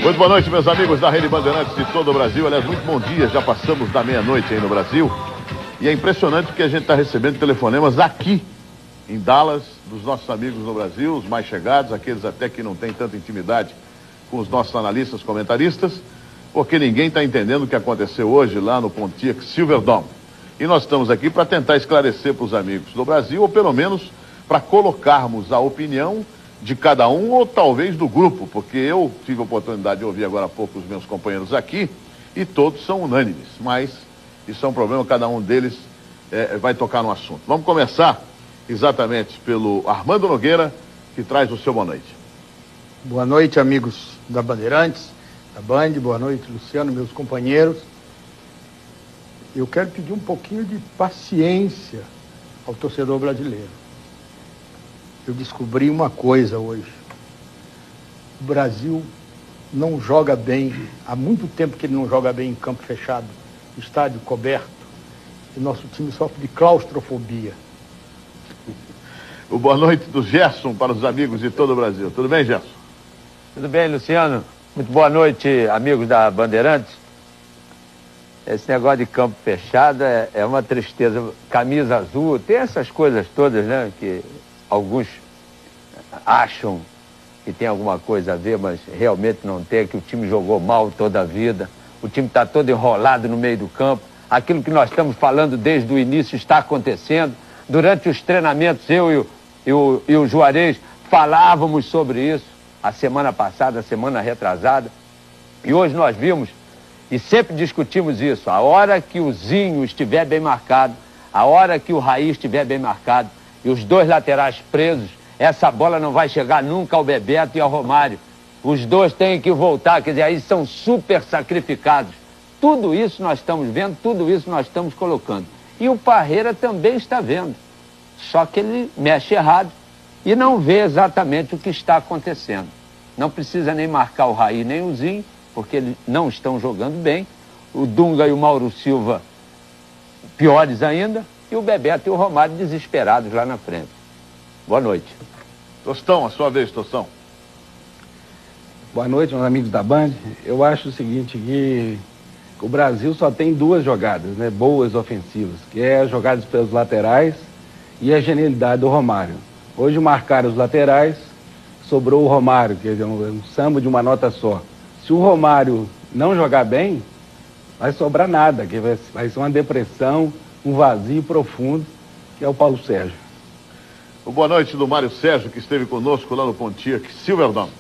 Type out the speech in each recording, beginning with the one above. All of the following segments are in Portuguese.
Muito boa noite, meus amigos da Rede Bandeirantes de todo o Brasil. Aliás, muito bom dia, já passamos da meia-noite aí no Brasil. E é impressionante que a gente está recebendo telefonemas aqui em Dallas, dos nossos amigos no Brasil, os mais chegados, aqueles até que não têm tanta intimidade com os nossos analistas, comentaristas, porque ninguém está entendendo o que aconteceu hoje lá no Pontiac Silverdome. E nós estamos aqui para tentar esclarecer para os amigos do Brasil, ou pelo menos para colocarmos a opinião de cada um, ou talvez do grupo, porque eu tive a oportunidade de ouvir agora há pouco os meus companheiros aqui, e todos são unânimes, mas isso é um problema, cada um deles vai tocar no assunto. Vamos começar exatamente pelo Armando Nogueira, que traz o seu boa noite. Boa noite, amigos da Bandeirantes, da Band, boa noite, Luciano, meus companheiros. Eu quero pedir um pouquinho de paciência ao torcedor brasileiro. Eu descobri uma coisa hoje. O Brasil não joga bem, há muito tempo que ele não joga bem em campo fechado, estádio coberto, e nosso time sofre de claustrofobia. O boa noite do Gerson para os amigos de todo o Brasil. Tudo bem, Gerson? Tudo bem, Luciano? Muito boa noite, amigos da Bandeirantes. Esse negócio de campo fechado é uma tristeza. Camisa azul, tem essas coisas todas, né? Que alguns acham que tem alguma coisa a ver, mas realmente não tem, que o time jogou mal toda a vida. O time está todo enrolado no meio do campo. Aquilo que nós estamos falando desde o início está acontecendo. Durante os treinamentos, eu e o Juarez falávamos sobre isso a semana passada, a semana retrasada. E hoje nós vimos, e sempre discutimos isso, a hora que o Zinho estiver bem marcado, a hora que o Raí estiver bem marcado, e os dois laterais presos, essa bola não vai chegar nunca ao Bebeto e ao Romário. Os dois têm que voltar, quer dizer, aí são super sacrificados. Tudo isso nós estamos vendo, tudo isso nós estamos colocando. E o Parreira também está vendo. Só que ele mexe errado e não vê exatamente o que está acontecendo. Não precisa nem marcar o Raí nem o Zinho, porque eles não estão jogando bem. O Dunga e o Mauro Silva piores ainda, e o Bebeto e o Romário desesperados lá na frente. Boa noite. Tostão, a sua vez, Tostão. Boa noite, meus amigos da Band. Eu acho o seguinte, que o Brasil só tem duas jogadas, né, boas ofensivas, que é as jogadas pelos laterais e a genialidade do Romário. Hoje marcaram os laterais, sobrou o Romário, quer dizer, um samba de uma nota só. Se o Romário não jogar bem, vai sobrar nada, que vai ser uma depressão, um vazio profundo, que é o Paulo Sérgio. O boa noite do Mário Sérgio, que esteve conosco lá no Pontiac Silverdome.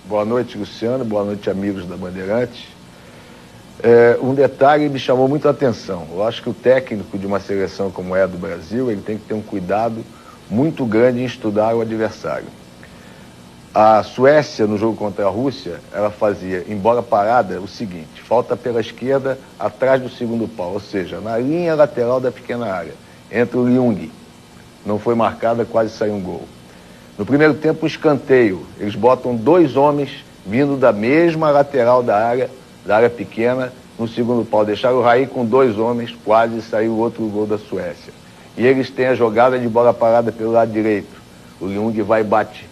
Boa noite, Luciano. Boa noite, amigos da Bandeirantes. Um detalhe me chamou muito a atenção. Eu acho que o técnico de uma seleção como é a do Brasil, ele tem que ter um cuidado muito grande em estudar o adversário. A Suécia, no jogo contra a Rússia, ela fazia, embora parada, o seguinte: falta pela esquerda, atrás do segundo pau, ou seja, na linha lateral da pequena área, entre o Ljung. Não foi marcada, quase saiu um gol. No primeiro tempo, o escanteio. Eles botam dois homens vindo da mesma lateral da área pequena, no segundo pau. Deixaram o Raí com dois homens, quase saiu outro gol da Suécia. E eles têm a jogada de bola parada pelo lado direito. O Ljung vai e bate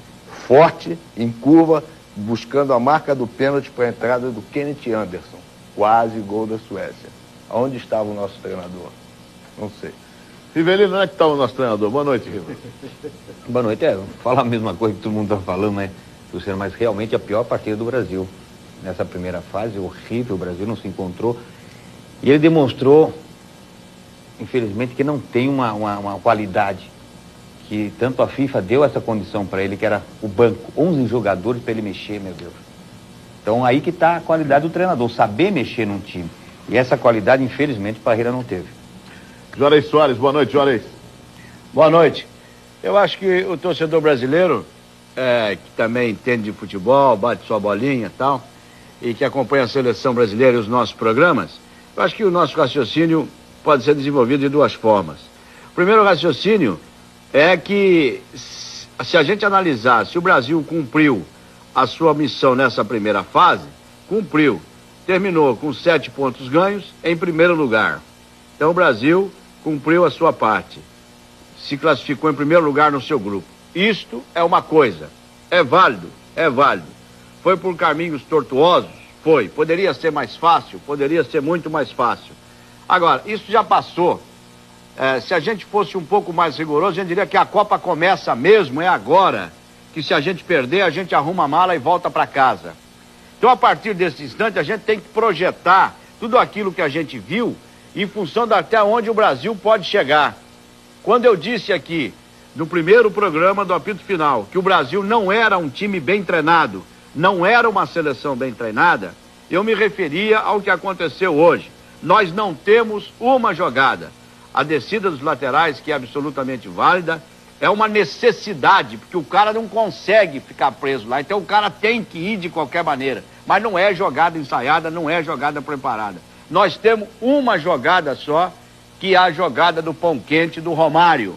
forte, em curva, buscando a marca do pênalti para a entrada do Kenneth Anderson. Quase gol da Suécia. Aonde estava o nosso treinador? Não sei. Rivelino, onde é que está o nosso treinador? Boa noite, Rivelino. Boa noite. Fala a mesma coisa que todo mundo está falando, né, Luciano? Mas realmente a pior partida do Brasil. Nessa primeira fase, horrível, o Brasil não se encontrou. E ele demonstrou, infelizmente, que não tem uma qualidade. Que tanto a FIFA deu essa condição para ele, que era o banco, 11 jogadores para ele mexer, meu Deus. Então aí que está a qualidade do treinador, saber mexer num time. E essa qualidade, infelizmente, o Parreira não teve. Juarez Soares, boa noite, Juarez. Boa noite. Eu acho que o torcedor brasileiro, que também entende de futebol, bate sua bolinha e tal, e que acompanha a seleção brasileira e os nossos programas, eu acho que o nosso raciocínio pode ser desenvolvido de duas formas. O primeiro raciocínio é que, se a gente analisar se o Brasil cumpriu a sua missão nessa primeira fase, cumpriu. Terminou com 7 pontos ganhos em primeiro lugar. Então o Brasil cumpriu a sua parte. Se classificou em primeiro lugar no seu grupo. Isto é uma coisa. É válido, é válido. Foi por caminhos tortuosos? Foi. Poderia ser mais fácil? Poderia ser muito mais fácil. Agora, isso já passou. Se a gente fosse um pouco mais rigoroso, a gente diria que a Copa começa mesmo, é agora. Que se a gente perder, a gente arruma a mala e volta para casa. Então, a partir desse instante, a gente tem que projetar tudo aquilo que a gente viu em função de até onde o Brasil pode chegar. Quando eu disse aqui, no primeiro programa do apito final, que o Brasil não era um time bem treinado, não era uma seleção bem treinada, eu me referia ao que aconteceu hoje. Nós não temos uma jogada. A descida dos laterais, que é absolutamente válida, é uma necessidade, porque o cara não consegue ficar preso lá, então o cara tem que ir de qualquer maneira. Mas não é jogada ensaiada, não é jogada preparada. Nós temos uma jogada só, que é a jogada do pão quente do Romário.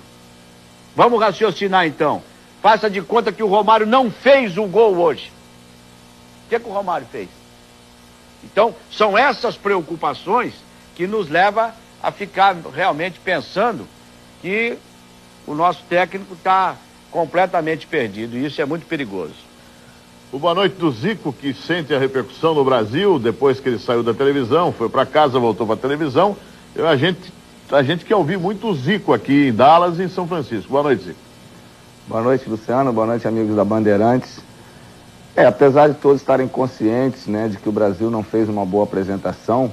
Vamos raciocinar então. Faça de conta que o Romário não fez o gol hoje. O que o Romário fez? Então, são essas preocupações que nos levam a ficar realmente pensando que o nosso técnico está completamente perdido, e isso é muito perigoso. O boa noite do Zico, que sente a repercussão no Brasil, depois que ele saiu da televisão, foi para casa, voltou para a televisão. A gente quer ouvir muito o Zico aqui em Dallas e em São Francisco. Boa noite, Zico. Boa noite, Luciano. Boa noite, amigos da Bandeirantes. Apesar de todos estarem conscientes, né, de que o Brasil não fez uma boa apresentação,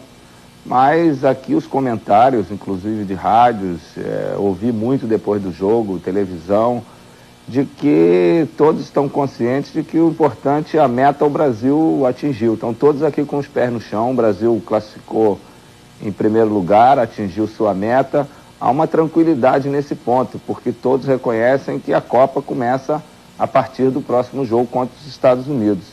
mas aqui os comentários, inclusive de rádios, ouvi muito depois do jogo, televisão, de que todos estão conscientes de que o importante, a meta, o Brasil atingiu. Estão todos aqui com os pés no chão, o Brasil classificou em primeiro lugar, atingiu sua meta. Há uma tranquilidade nesse ponto, porque todos reconhecem que a Copa começa a partir do próximo jogo contra os Estados Unidos.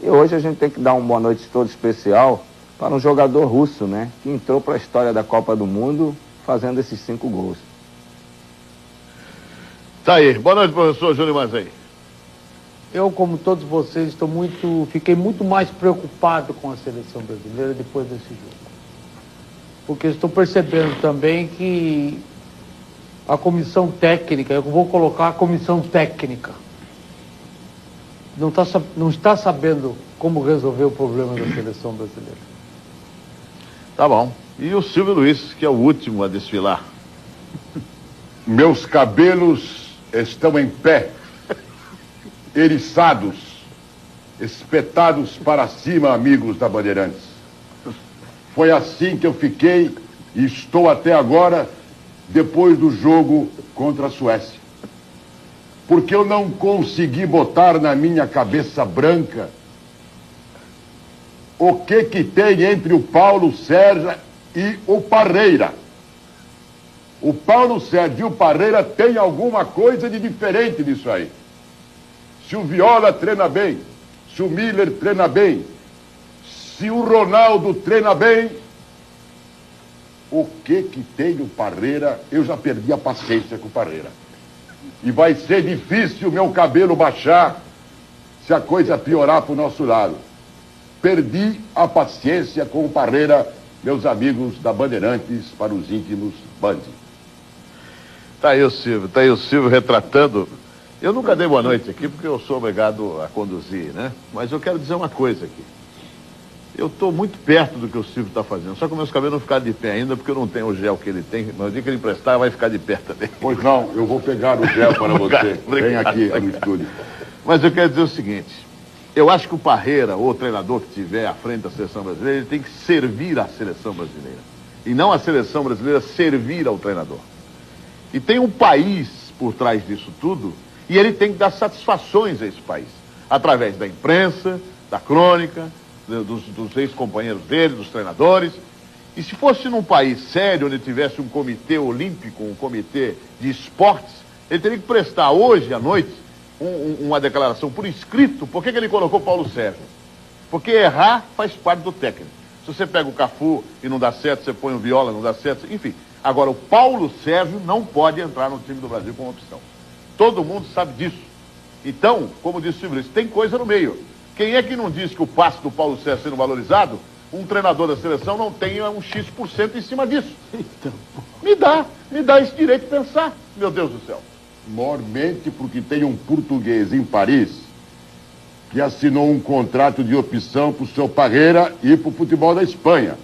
E hoje a gente tem que dar uma boa noite todo especial para um jogador russo, né, que entrou para a história da Copa do Mundo fazendo esses 5 gols. Tá aí. Boa noite, professor Júnior Mazei. Eu, como todos vocês, fiquei muito mais preocupado com a seleção brasileira depois desse jogo. Porque estou percebendo também que a comissão técnica, eu vou colocar a comissão técnica, não está sabendo como resolver o problema da seleção brasileira. Tá bom. E o Silvio Luiz, que é o último a desfilar. Meus cabelos estão em pé, eriçados, espetados para cima, amigos da Bandeirantes. Foi assim que eu fiquei e estou até agora, depois do jogo contra a Suécia. Porque eu não consegui botar na minha cabeça branca o que tem entre o Paulo Sérgio e o Parreira. O Paulo Sérgio e o Parreira têm alguma coisa de diferente nisso aí. Se o Viola treina bem, se o Miller treina bem, se o Ronaldo treina bem, o que tem o Parreira? Eu já perdi a paciência com o Parreira. E vai ser difícil o meu cabelo baixar se a coisa piorar para o nosso lado. Perdi a paciência com o Parreira, meus amigos da Bandeirantes, para os íntimos Band. Tá aí o Silvio retratando. Eu nunca dei boa noite aqui porque eu sou obrigado a conduzir, né? Mas eu quero dizer uma coisa aqui. Eu estou muito perto do que o Silvio está fazendo, só que meus cabelos não ficaram de pé ainda, porque eu não tenho o gel que ele tem, mas o dia que ele emprestar vai ficar de pé também. Pois não, eu vou pegar o gel para você. Vem aqui no estúdio. Mas eu quero dizer o seguinte, eu acho que o Parreira, ou o treinador que estiver à frente da seleção brasileira, ele tem que servir a seleção brasileira. E não a seleção brasileira servir ao treinador. E tem um país por trás disso tudo, e ele tem que dar satisfações a esse país, através da imprensa, da crônica, dos ex-companheiros dele, dos treinadores. E se fosse num país sério, onde tivesse um comitê olímpico, um comitê de esportes, ele teria que prestar hoje à noite uma declaração por escrito. Por que ele colocou Paulo Sérgio? Porque errar faz parte do técnico. Se você pega o Cafu e não dá certo, você põe o Viola, não dá certo, enfim. Agora, o Paulo Sérgio não pode entrar no time do Brasil como opção. Todo mundo sabe disso. Então, como disse o Silvio Luiz, tem coisa no meio. Quem é que não diz que o passe do Paulo Sérgio sendo valorizado, um treinador da seleção não tenha um X% em cima disso? Então, me dá esse direito de pensar, meu Deus do céu. Mormente porque tem um português em Paris que assinou um contrato de opção para o seu Parreira e para o futebol da Espanha.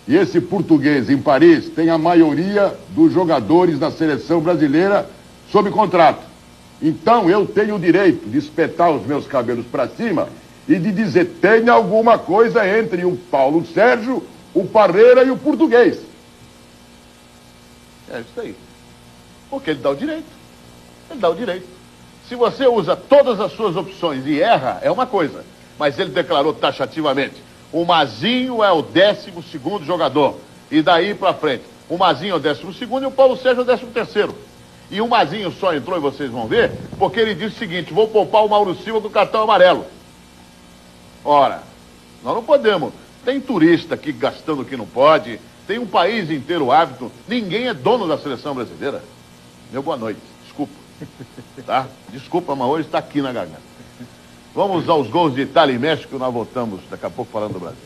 E esse português em Paris tem a maioria dos jogadores da seleção brasileira sob contrato. Então eu tenho o direito de espetar os meus cabelos para cima e de dizer: tem alguma coisa entre o Paulo Sérgio, o Parreira e o português. É isso aí. Porque ele dá o direito. Ele dá o direito. Se você usa todas as suas opções e erra, é uma coisa. Mas ele declarou taxativamente: o Mazinho é o 12º jogador. E daí pra frente, o Mazinho é o 12º e o Paulo Sérgio é o 13º. E o Mazinho só entrou, e vocês vão ver, porque ele disse o seguinte: vou poupar o Mauro Silva com o cartão amarelo. Ora, nós não podemos. Tem turista aqui gastando o que não pode, tem um país inteiro ávido, ninguém é dono da seleção brasileira. Meu boa noite, desculpa. Tá? Desculpa, mas hoje está aqui na garganta. Vamos aos gols de Itália e México, nós voltamos daqui a pouco falando do Brasil.